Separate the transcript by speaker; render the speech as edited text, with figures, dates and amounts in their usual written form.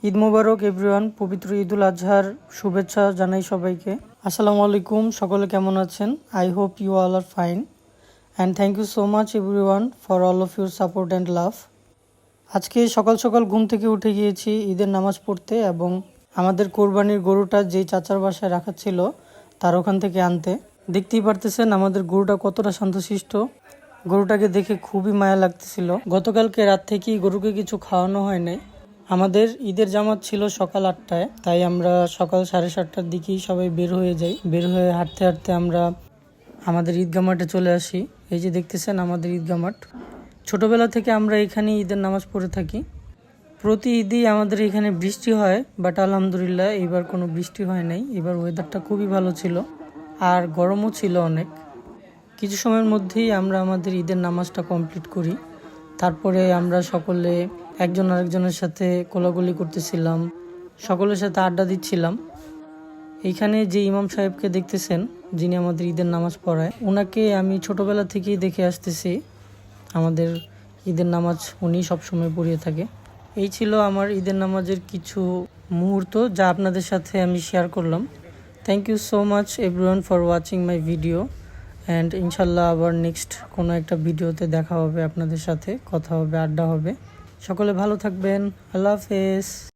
Speaker 1: ঈদ মোবারক everyone. পবিত্র ঈদুল আজহার শুভেচ্ছা জানাই সবাইকে। আসসালামু আলাইকুম, সকলে কেমন আছেন? I hope you all are fine and thank you so much everyone for all of your support and love. আজকে সকাল সকাল ঘুম থেকে উঠে গিয়েছি ঈদের নামাজ পড়তে এবং আমাদের কোরবানির গরুটা যেই চাচার বাসায় রাখা ছিল তার ওখান থেকে আনতে। দেখতেই পারতেছেন আমাদের গরুটা কতটা শান্তশিষ্ট। গরুটাকে দেখে খুবই মায়া লাগতেছিল। গতকালকে রাত থেকেই গরুকে কিছু খাওয়ানো হয় নাই। আমাদের ঈদের জামাত ছিল সকাল 8টায়, তাই আমরা সকাল 7:30টার দিকেই সবাই বের হয়ে যাই। বের হয়ে হাঁটতে হাঁটতে আমরা আমাদের ঈদগাহ মাঠে চলে আসি। এই যে দেখতেছেন আমাদের ঈদগাহ মাঠ। ছোটবেলা থেকে আমরা এখানে ঈদের নামাজ পড়ে থাকি। প্রতি ঈদই আমাদের এখানে বৃষ্টি হয়, বাট আলহামদুলিল্লাহ এবার কোনো বৃষ্টি হয় নাই। এবার ওয়েদারটা খুবই ভালো ছিল আর গরমও ছিল অনেক। কিছু সময়ের মধ্যেই আমরা আমাদের ঈদের নামাজটা কমপ্লিট করি। তারপরে আমরা সকলে একজন আরেকজনের সাথে কোলাকুলি করতেছিলাম, সকলের সাথে আড্ডা দিচ্ছিলাম। এইখানে যে ইমাম সাহেবকে দেখতেছেন, যিনি আমাদের ঈদের নামাজ পড়ায়, ওনাকে আমি ছোটবেলা থেকেই দেখে আসতেছি। আমাদের ঈদের নামাজ উনি সবসময় পড়িয়ে থাকে। এই ছিল আমার ঈদের নামাজের কিছু মুহূর্ত, যা আপনাদের সাথে আমি শেয়ার করলাম। Thank you so much everyone for watching my video and ইনশাল্লাহ আবার নেক্সট কোনো একটা ভিডিওতে দেখা হবে, আপনাদের সাথে কথা হবে, আড্ডা হবে। সকলে ভালো থাকবেন। আল্লাহ হাফেজ।